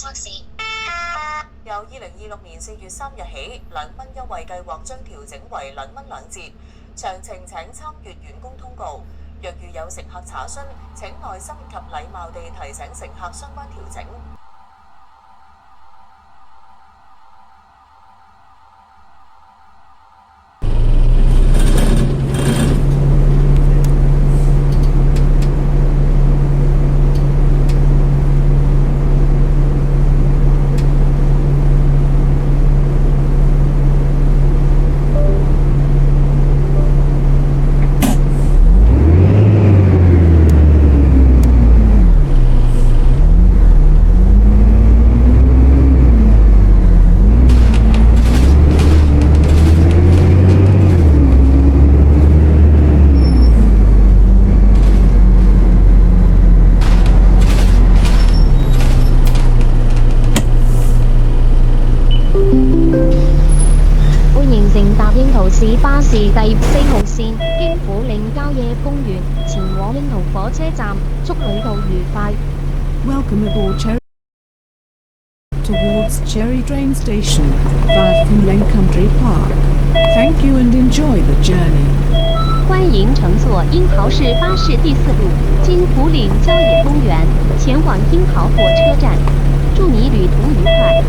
測試。由2026年4月3日起，2蚊優惠計劃將調整為2蚊2折。詳情請參閱員工通告。若遇有乘客查詢，請耐心及禮貌地提醒乘客相關調整。市巴士第4號線經虎嶺郊野公園前往櫻桃火車站，祝旅途愉快。 Welcome aboard Cherry towards Cherry train station via Phunleng Country Park. Thank you and enjoy the journey. 歡迎乘坐櫻桃市巴士第4路經虎嶺郊野公園前往櫻桃火車站，祝你旅途愉快。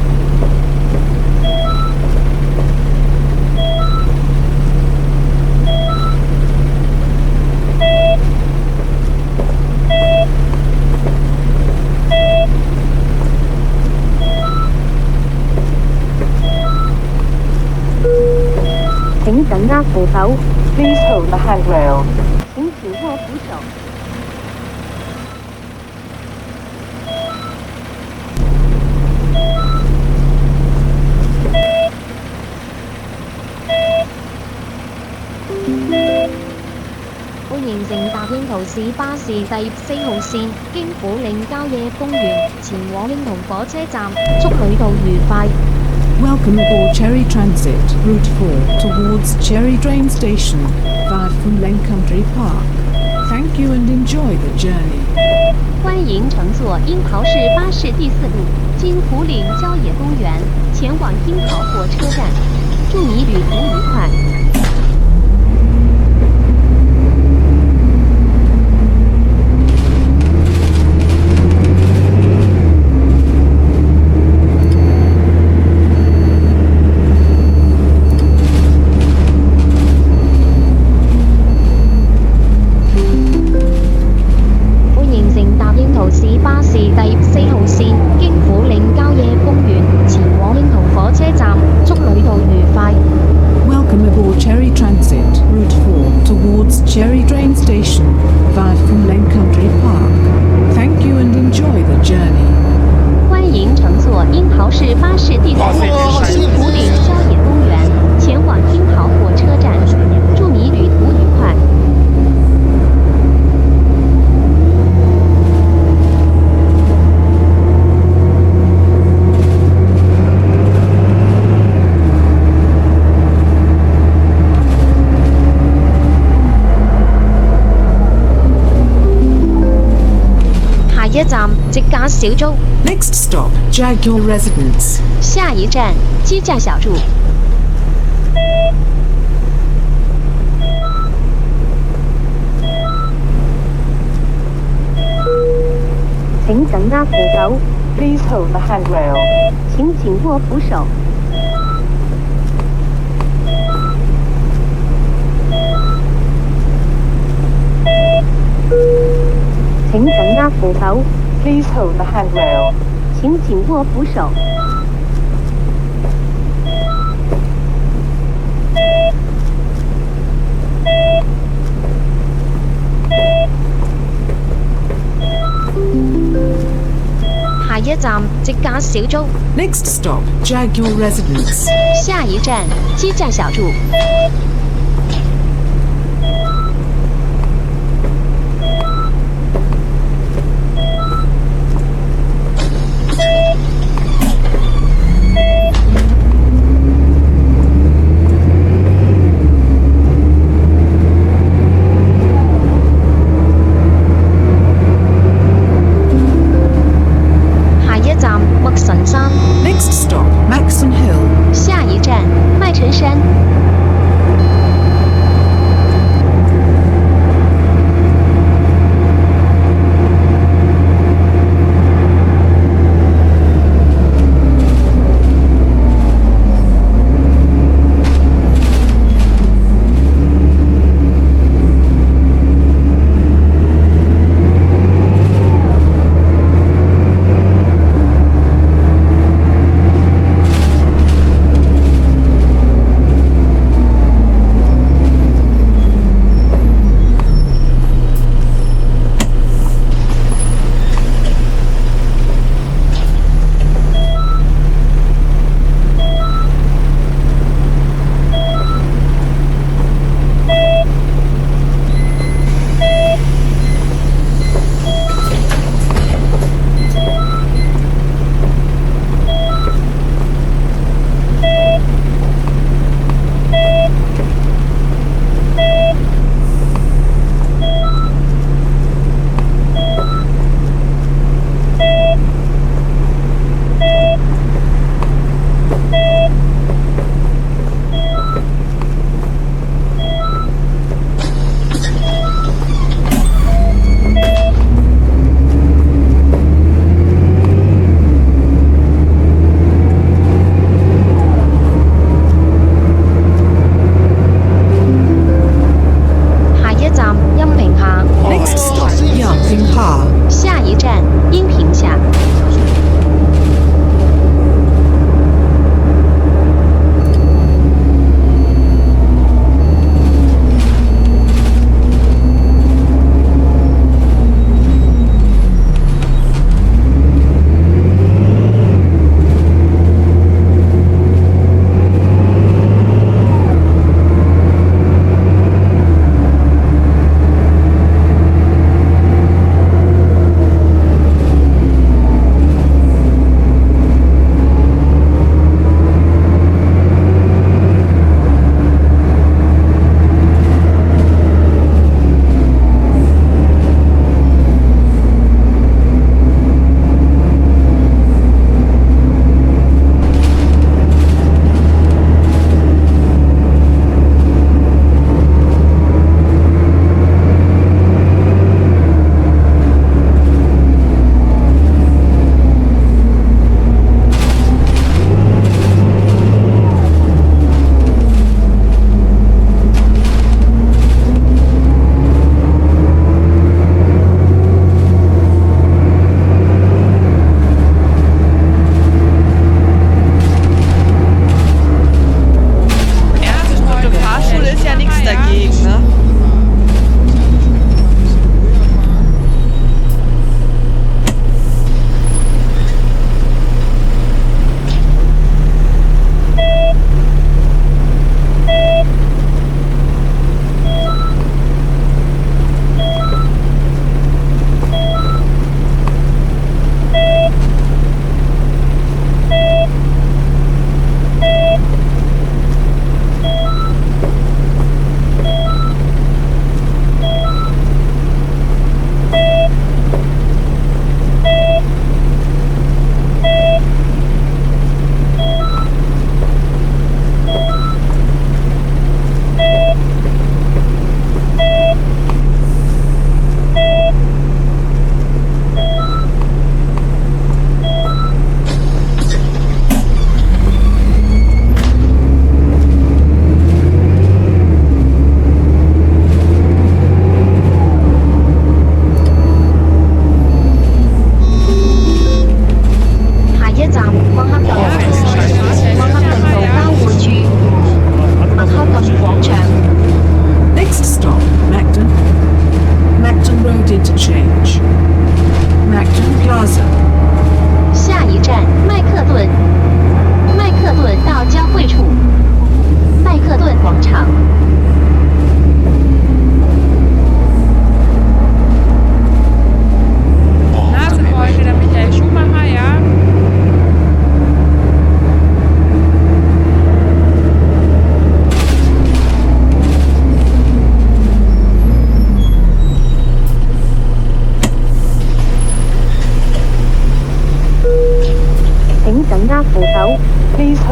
請緊握扶手。Please hold the handrail. 請緊握扶手。歡迎乘搭櫻桃市巴士第4號線經虎嶺郊野公園前往櫻桃火車站，祝旅途愉快。Welcome aboard Cherry Transit Route 4 towards Cherry train station via Phunleng Country Park. Thank you and enjoy the journey. 歡迎乘坐櫻桃市巴士第4路經虎嶺郊野公園前往櫻桃火車站，祝你旅途愉快。Cherry train station via Phunleng Country Park. Thank you and enjoy the journey. 歡迎乘坐櫻桃市巴士第4路經虎嶺郊野公園前往櫻桃火車站，祝你旅途愉快。一站直價小築。 Next stop, Jaguar Residence. 下一站，機架小築。請緊握扶手。Please hold the handrail. 請緊握扶手。請緊握扶手。Please hold the handrail. 請緊握扶手。下一站，直價小築。Next stop, Jaguar Residence. 下一站，機架小築。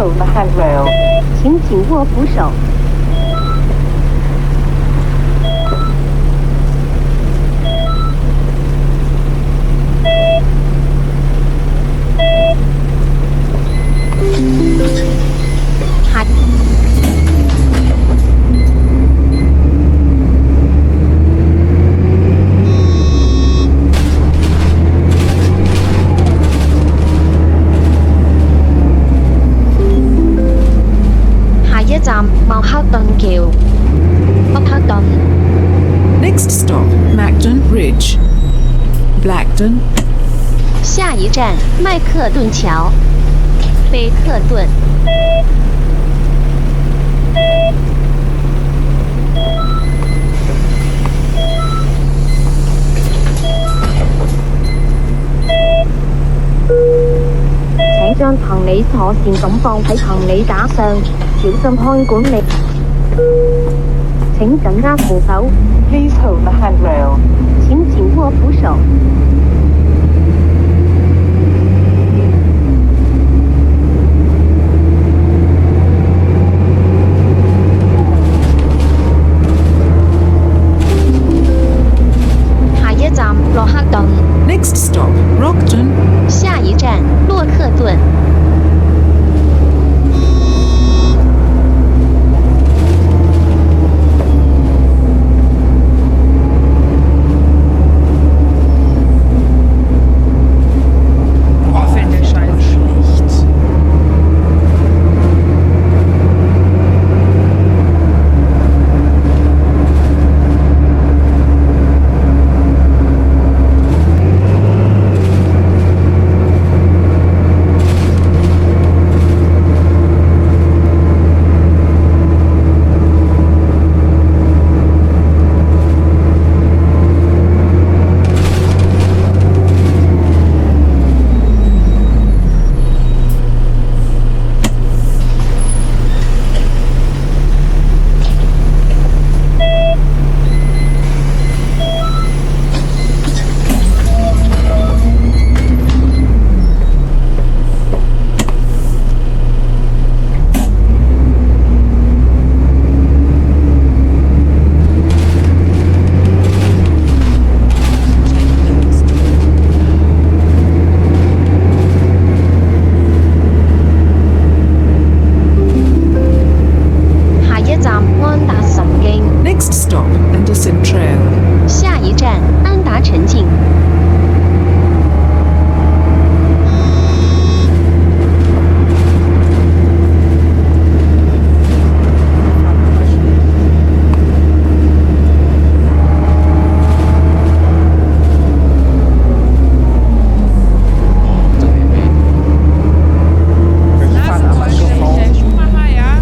hold the handrail. 请紧握扶手。下一站茂克頓橋。北克頓。 Next stop, Macton Bridge. Blackton. 下一站麦克顿桥。贝克顿。請將行李妥善咁放喺行李架上，小心看管理。請緊握扶手， Please hold the handrail. 請緊握扶手。下一站洛克頓。 Next stop, Rockton. 下一站洛克顿。Boah, fällt der Scheiß schlecht. Next stop, Anderson Trail. 下一站安达臣径。Der Schumacher, ja.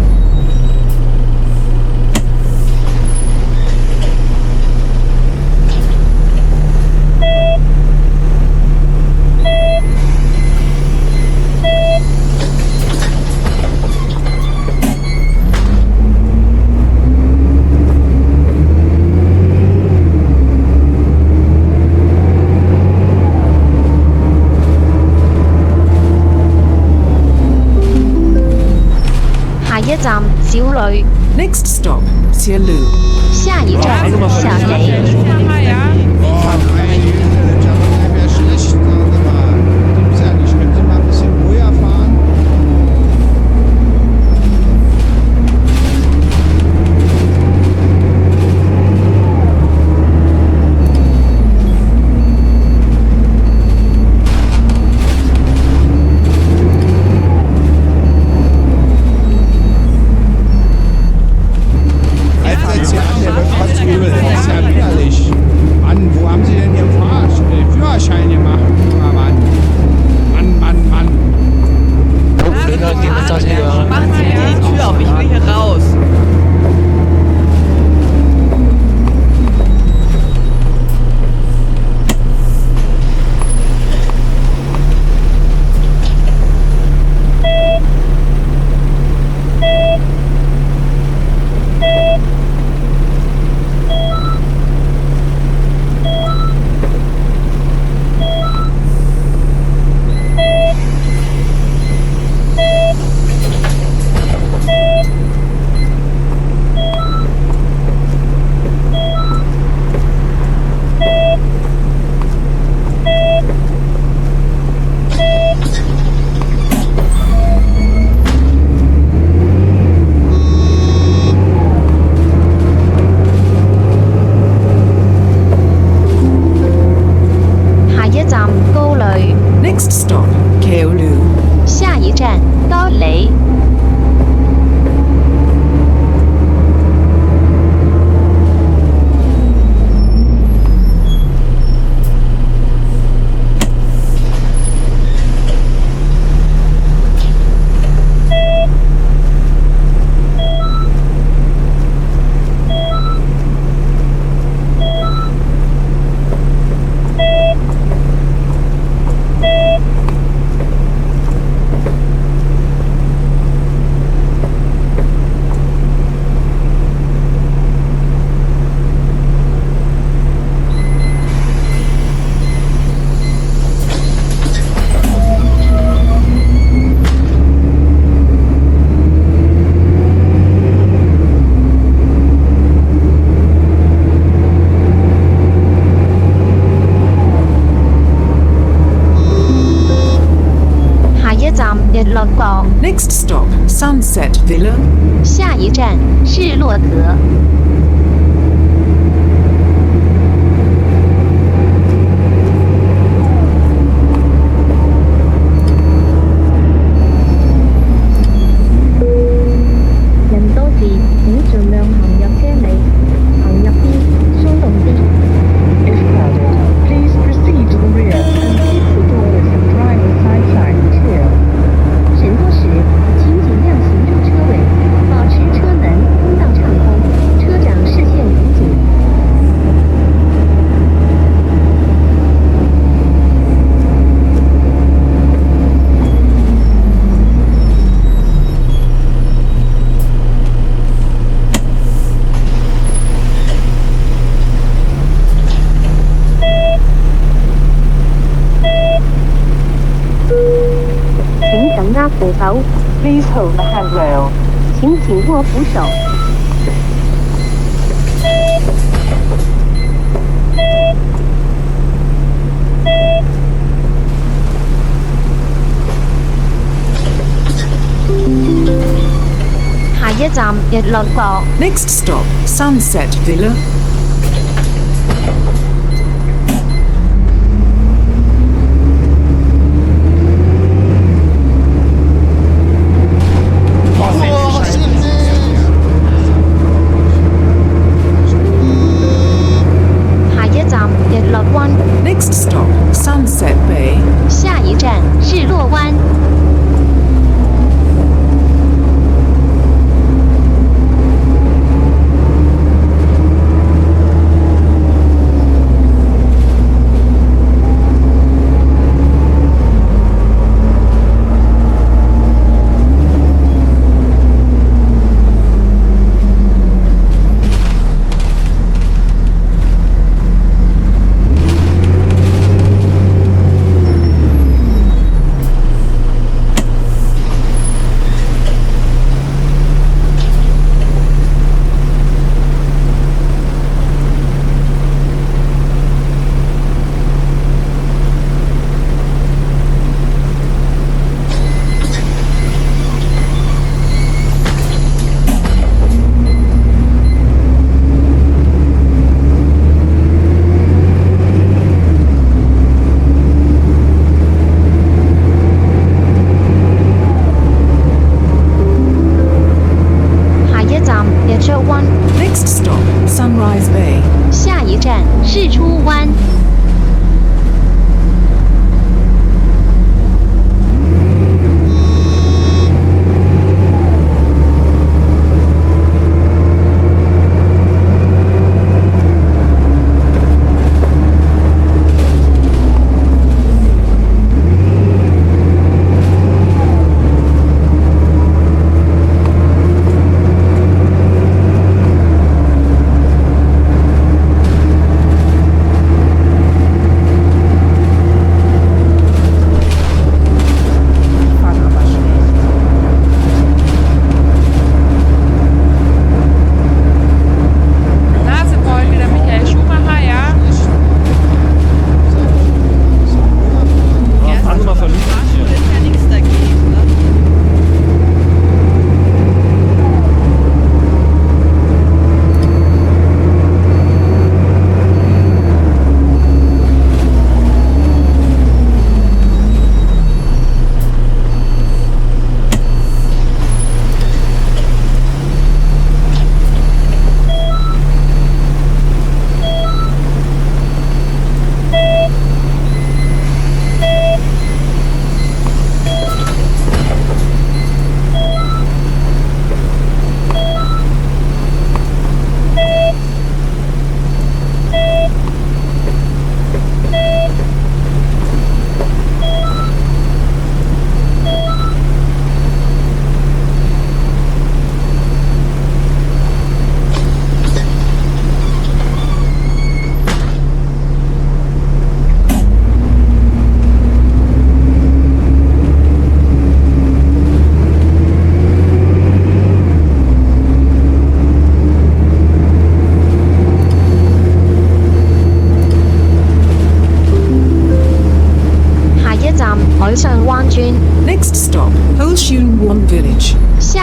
下一站小呂。 Next stop, Sialu. 下一站小雷。 Der Schumacher, ja. Meine Güte, der Jamaika wäre schlecht, sagen Sie mal. Gibt's ja nicht. Können Sie mal ein bisschen ruhiger fahren? Halten Sie an, der wird fast übel. Das ist ja wieder 樂閣。 Next stop, Sunset Villa. 下一站，日落閣。人多時，請盡量行入車尾，行入啲，鬆動啲。 If crowded, please proceed to the rear and keep the doors and driver's side signs clear. 人多時，請盡量行入車尾，保持車門通道暢通，車長視線嚴謹。請緊握扶手， Please hold the handrail. 請緊握扶手。下一站，日落閣。 Next stop, Sunset Villa. 哇，谢谢。下一站，日落灣。 Next stop, Sunset Bay. 下一站，日落灣。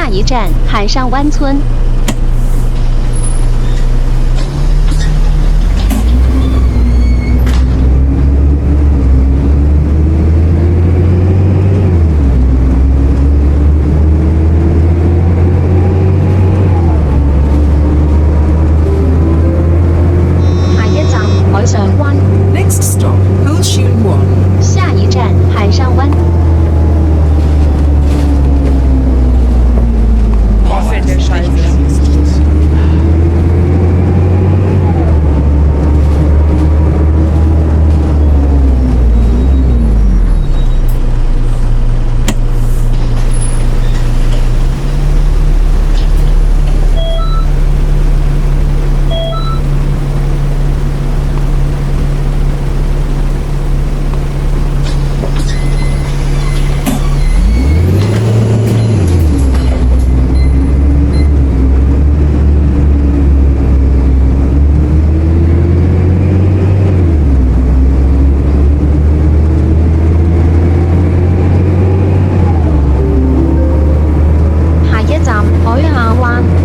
下一站海上湾村。下一站海上灣， Next stop, Hulshun 1. 下一站海上灣。 Boah, fährt der Scheiße.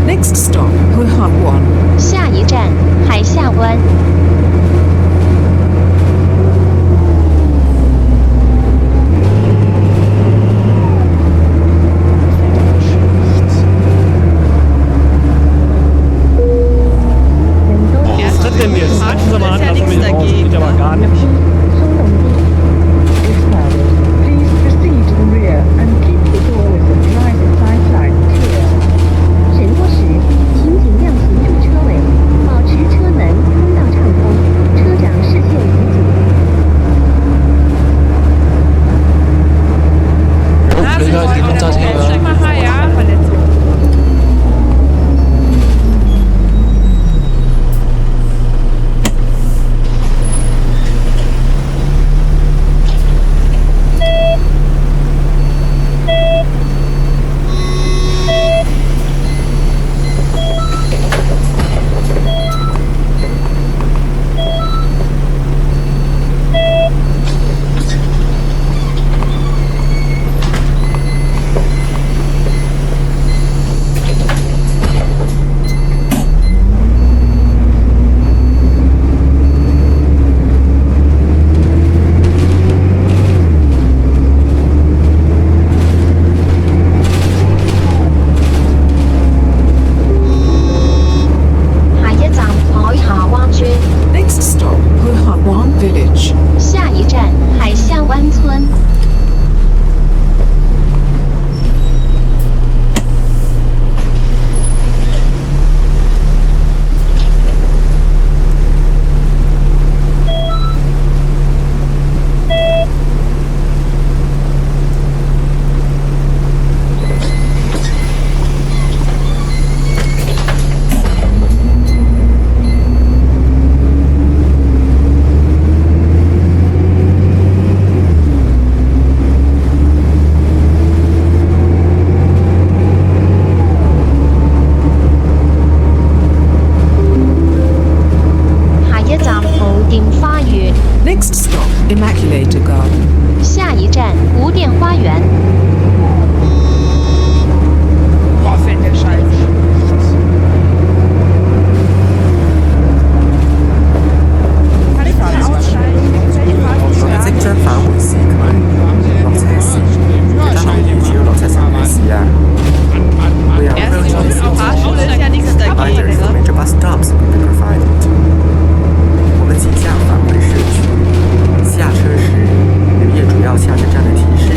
Next stop, Huihan 1. 下一站海下灣。 Was ist das denn jetzt? Halten Sie mal an, lassen mich raus. Das geht aber gar nicht. Is crowded. Please proceed to the rear and keep the door with the driver side light clear. 乘坐时，请尽量行住车尾，保持车门通道畅通，车长视线严谨。 Nase, die kommt da her. Schumacher, ja, Verletzung. Next stop, Huihan 1 Village. 下一站海下灣村。 Next stop, Immaculata Garden. 下一站古典花園。 Boah, fährt der Scheiße. Kann ich mal aussteigen? Dạ, 即將返回市區，落車時記得留意只要落車時嘅時啊。會有 Erst wheelchair auf Fahrschule ist ja nichts dagegen, Reminders of ne? major bus stops will be provided. 我们即将返回市区，下车时留意主要下车站的提示。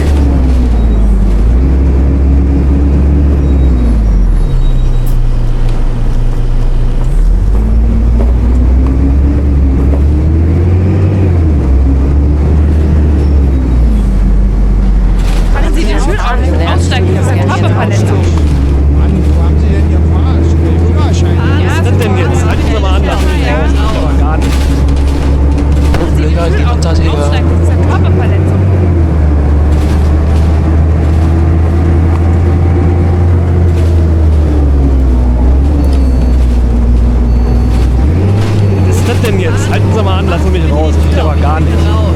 Halten Sie den Schild auf, aussteigen, das ist eine Körperverletzung. Mann, wo haben Sie denn Ihr Führerschein? Ja, Was ist das denn jetzt? Halten Sie mal an, lassen mich raus. Das geht aber gar nicht. Halten Sie den Blöder, die Schild auf, kommt da her. aussteigen, das ist eine Körperverletzung. Was ist das denn jetzt? Halten Sie mal an, lassen mich raus. Das geht aber gar nicht. Raus.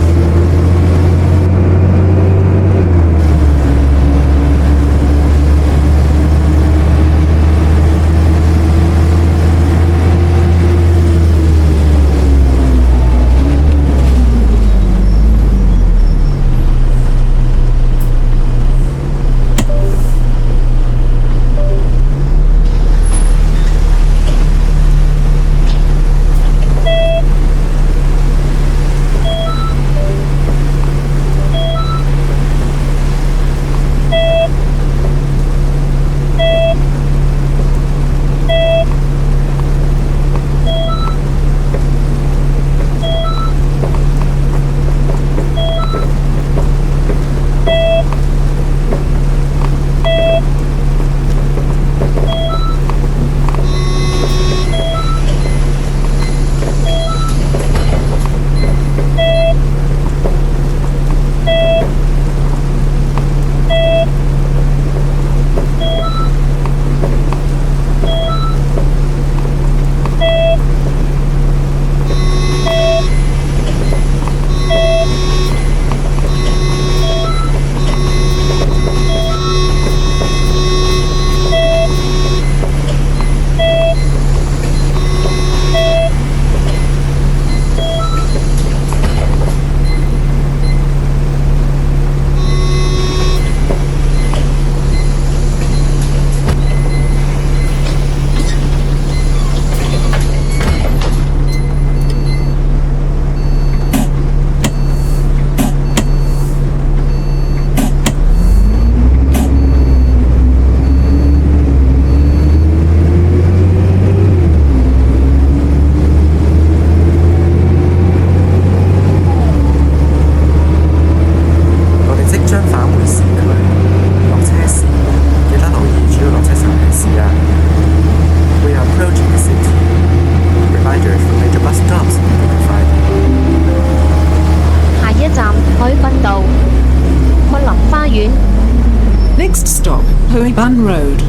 Bun Road.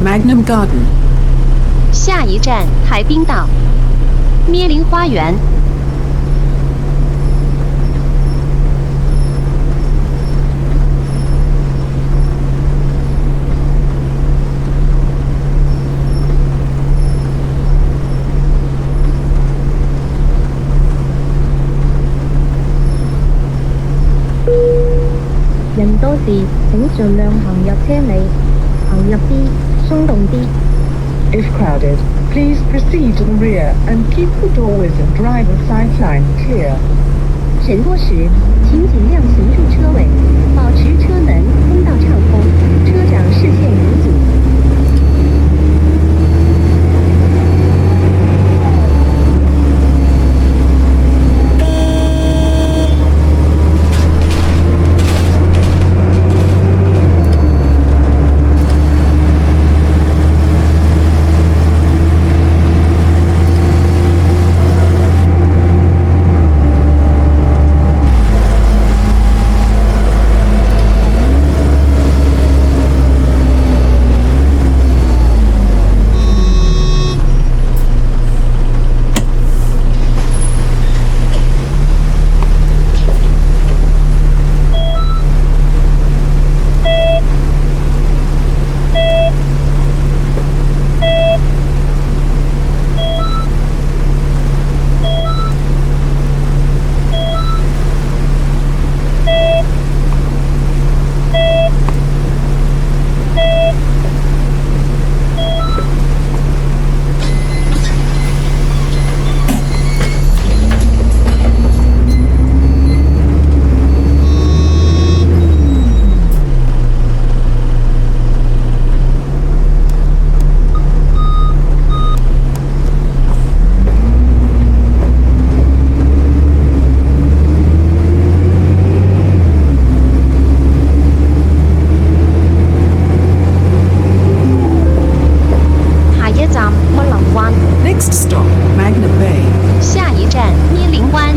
Magnum Garden. 下一站海滨道，咩林花园。人多時請盡量行入車尾，行入啲，鬆動啲。If crowded, please proceed to the rear and keep the doorways and driver side line clear. 人多时，请尽量行入车尾，保持车门通道畅通，车长视线如镜。Next stop, Magna Bay. 下一站咩林湾。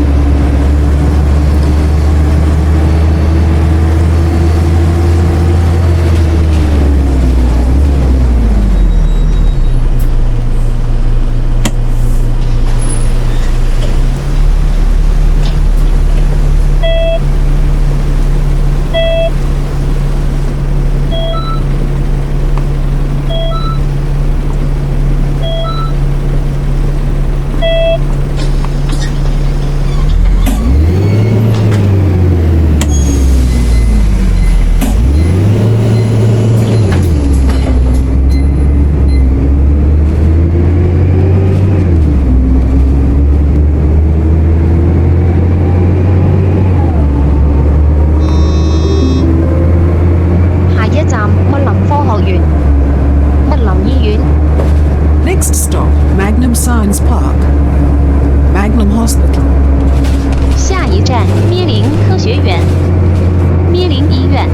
Next stop, Magnum Science Park. Magnum Hospital. 下一站咩林科学园，咩林医院。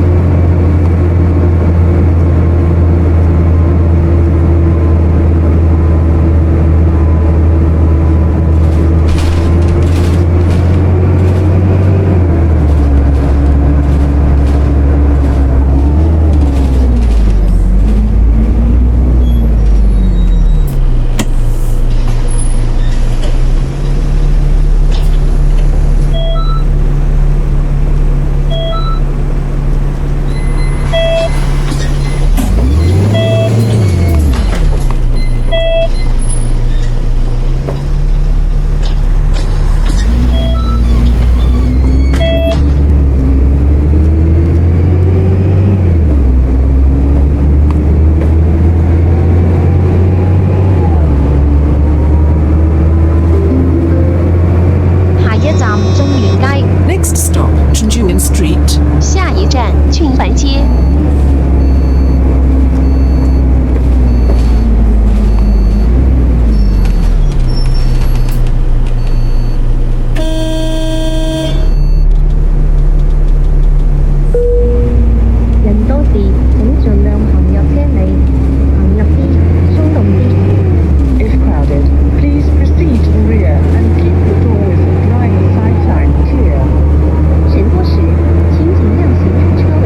Next stop, Chunjuan Street. 下一站俊繁街。人多時請盡量行入車尾，行入啲，鬆動啲。If crowded, please proceed to the rear and keep the doorways and driver side line clear. 人多時請盡量行入車尾，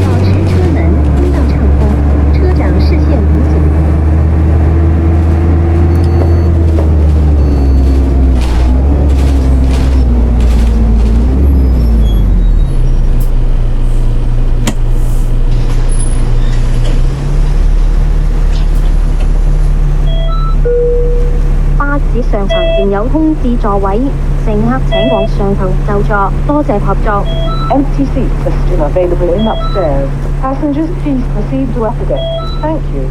保持上層仍有空置座位，乘客請往上層就座，多謝合作。Empty seats are still available in upstairs. Passengers, please proceed to upper deck. Thank you.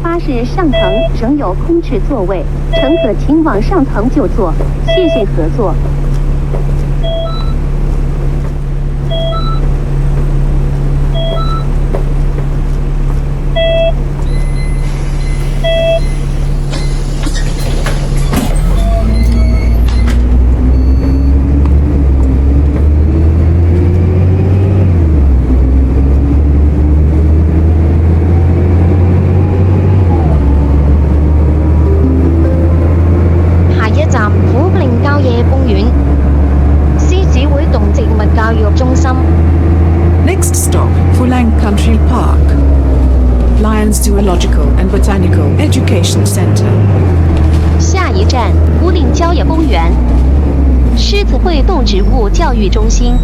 巴士上层仍有空置座位，乘客请往上层就座，谢谢合作。下一站虎嶺郊野公園，獅子會動植物教育中心。 Next stop, Fulang Country Park. Lions Zoological and Botanical Education Center. 下一站虎岭郊野公园，狮子会动植物教育中心。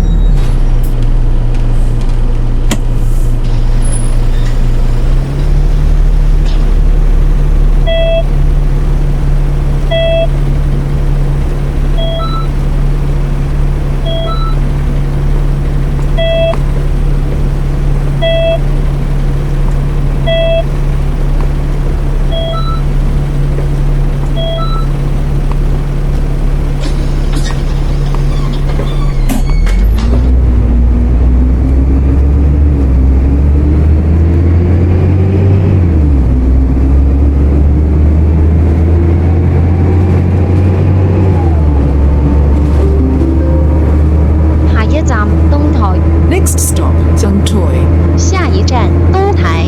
下一站東台， Next stop, Zungtoi. 下一站東台。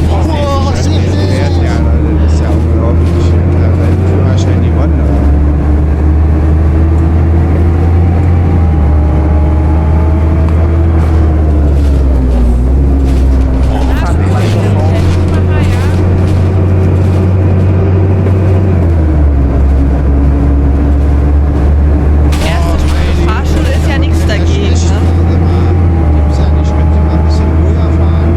Wow, das ist ja unglaublich. Da werden Führerschein die Wanderer. Fahrstuhl ist ja nichts dagegen. Gibt's ja nicht, wenn Sie mal ein bisschen ruhiger fahren.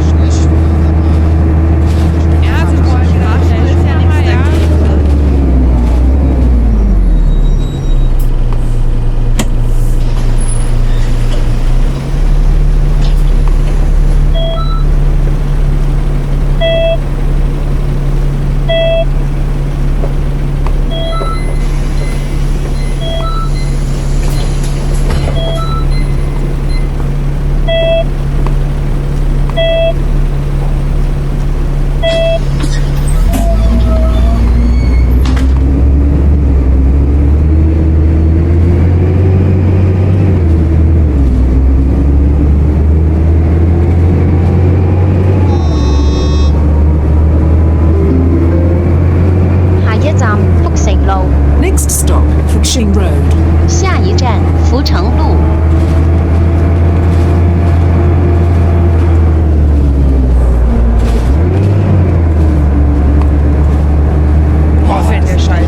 Schlecht. Ja, Sie wollen Fahrstuhl ist ja nichts dagegen. Next stop, Fuxing Road. 下一站福成路。Boah, fällt der Scheiße.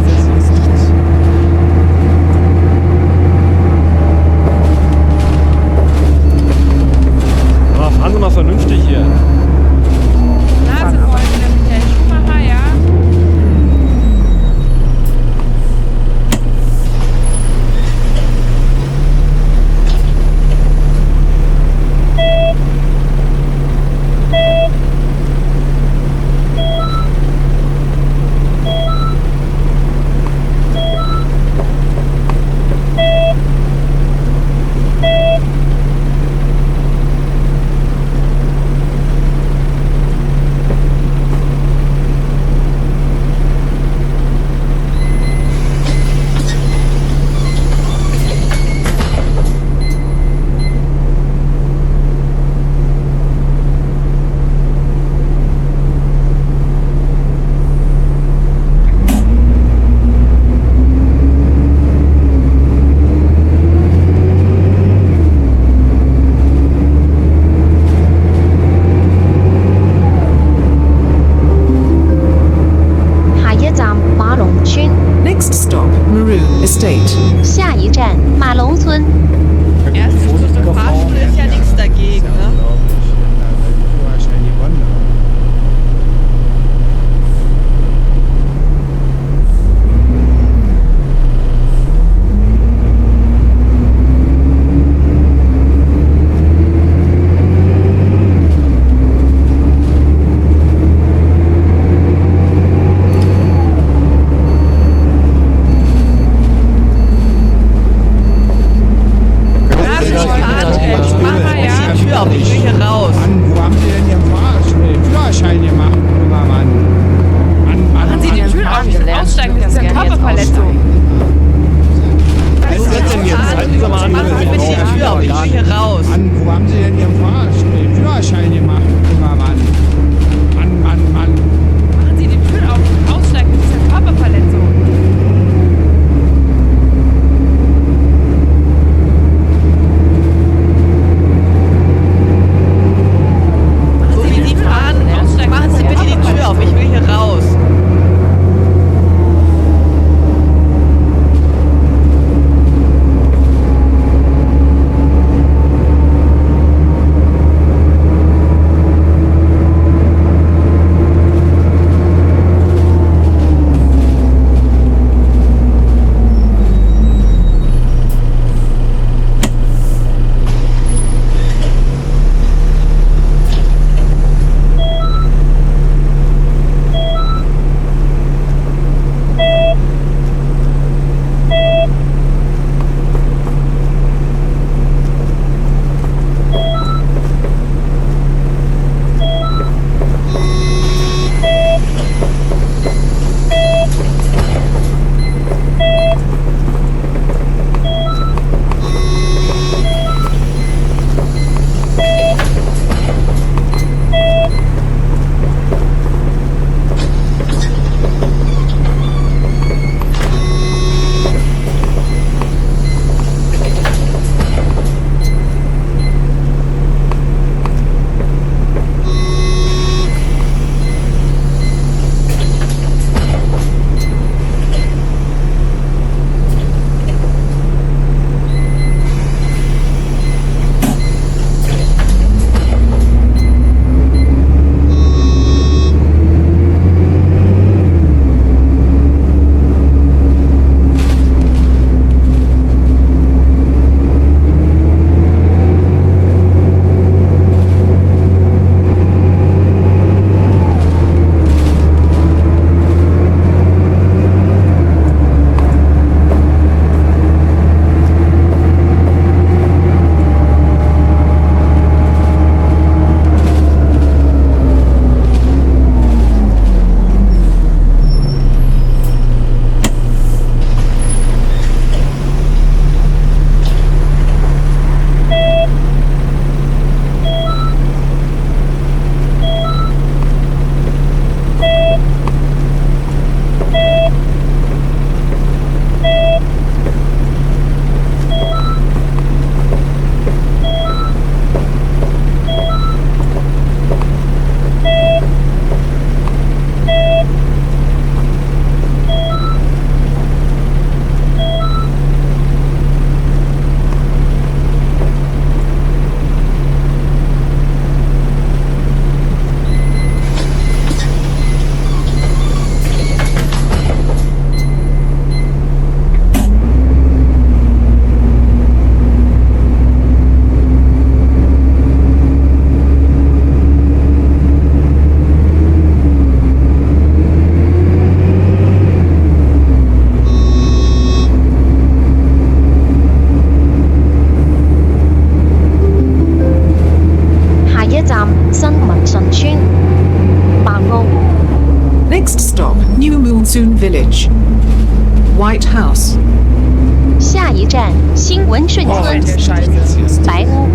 Aber fahren Sie mal vernünftig hier. Na, Sie wollen nämlich Herr Schumacher, ja? bitte die Tür auf, ich will hier raus. Mann, wo haben Sie denn Ihren Führerschein gemacht? Junger Mann. Mann. Machen Sie die Tür auf. Aussteigen, das ist ja Körperverletzung. So wie Sie fahren, machen Sie bitte die Tür auf, ich will hier raus. Next stop, New Monsoon Village. White House. 下一站新闻瞬间，白屋。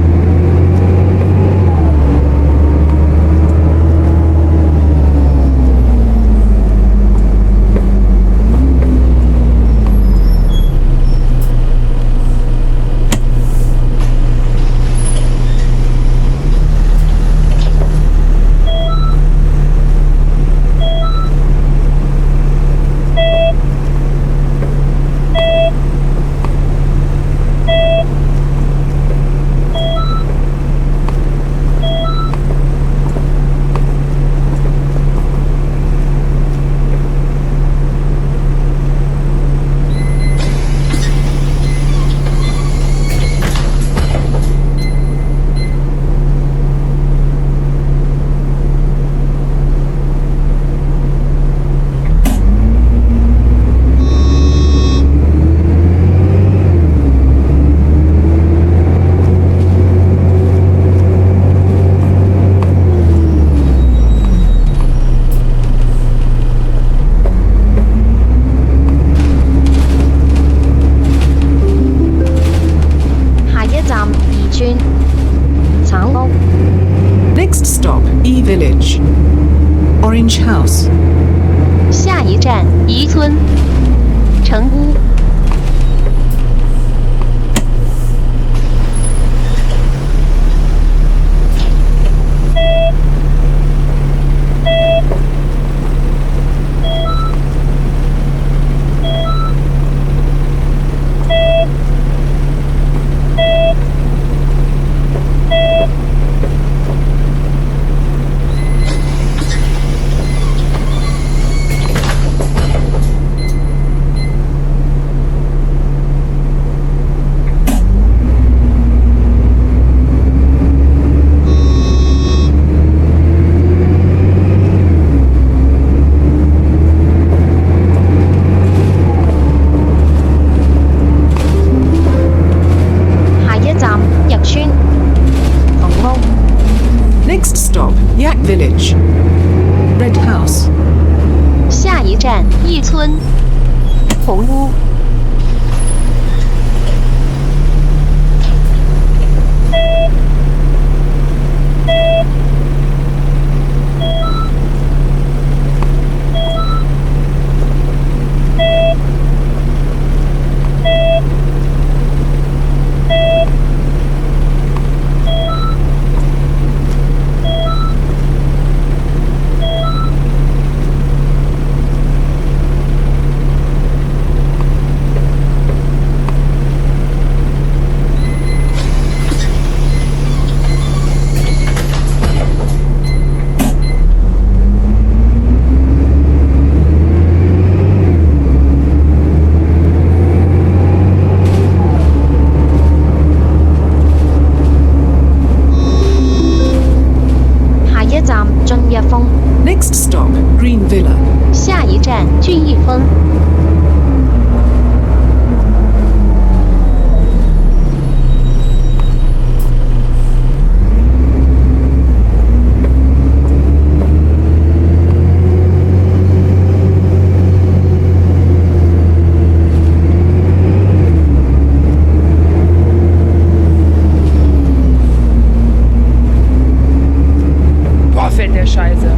E Village. Orange House. 下一站宜村城屋。Next stop, Yak Village. Red House. 下一站义村红屋。Next stop, Green Villa. 下一站俊逸峰。Boah, fällt der Scheiße.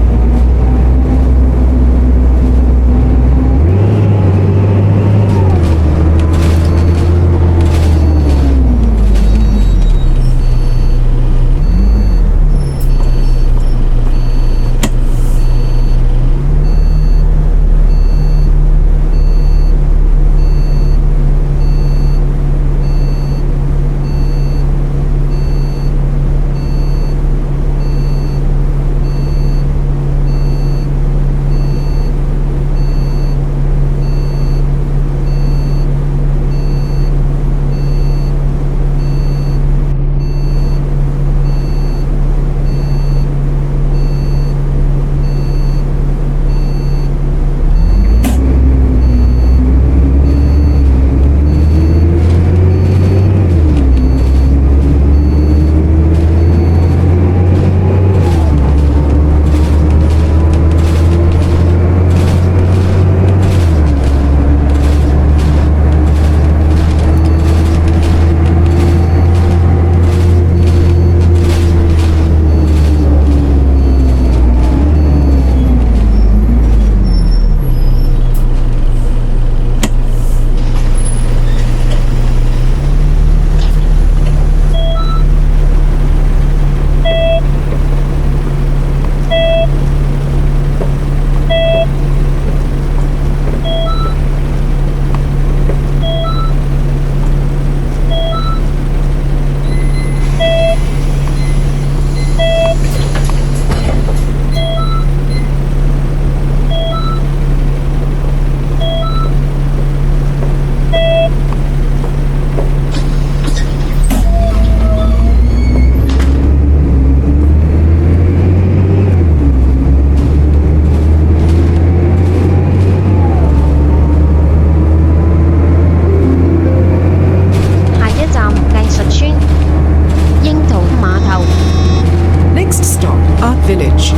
Village.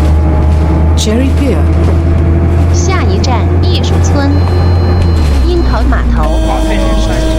Cherry Pier. 下一站艺术村，樱桃码头。 Boah, fällt der Scheiße.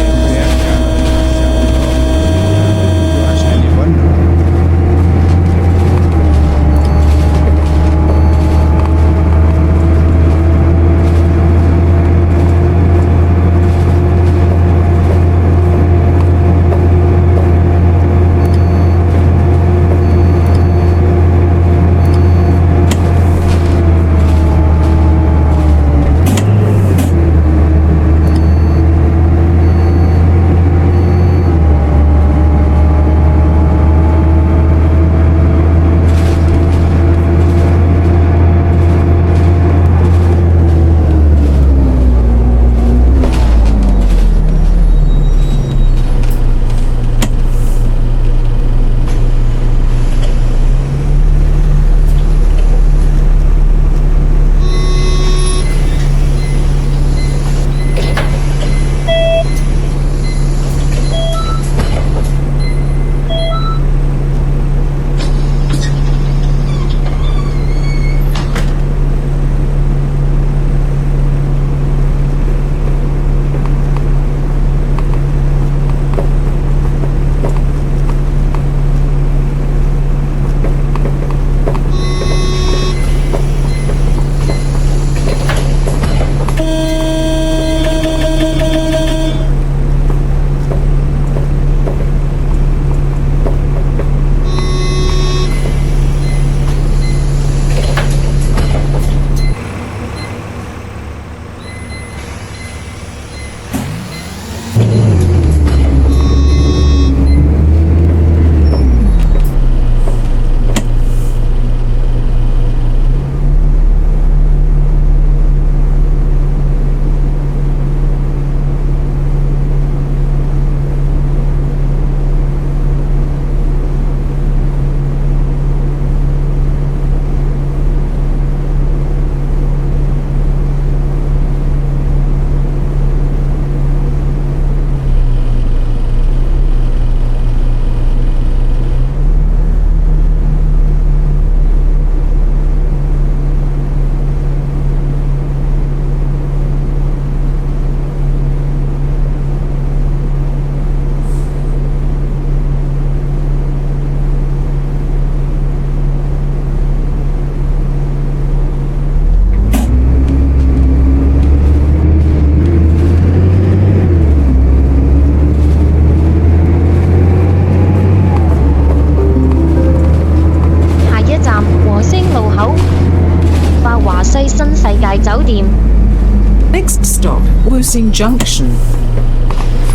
Crossing Junction.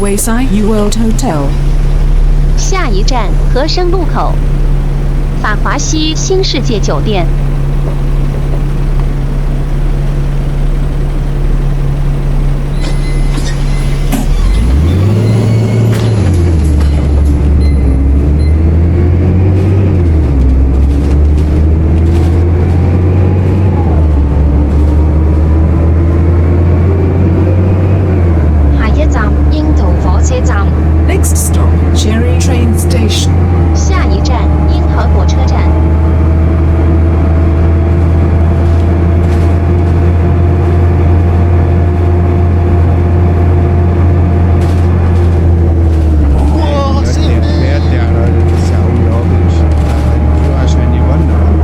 Huisai World Hotel. 下一站和生路口，法华西新世界酒店。下一站櫻桃火車站。 Next stop, Cherry Train Station. 下一站樱桃火车站。Wow, der fährt ja, das ist ja unglaublich. Den Führerschein gewonnen haben.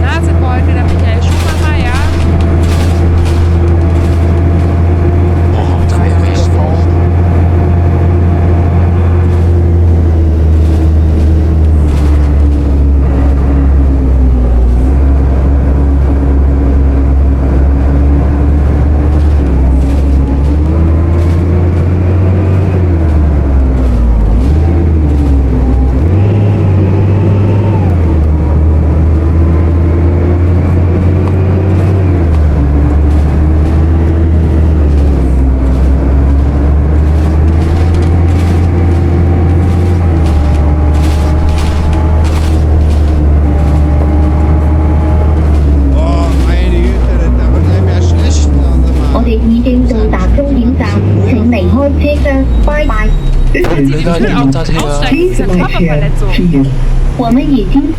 Nasebeutel, der Michael Schumacher, ja. Oh, meine Güte, da wird einem ja schlecht. Also 我 mal. 哋已經到達終點站，請離開車廂，拜拜。 Hat sie den Schuh auch Aussteigen, diese Körperverletzung. 我們已經。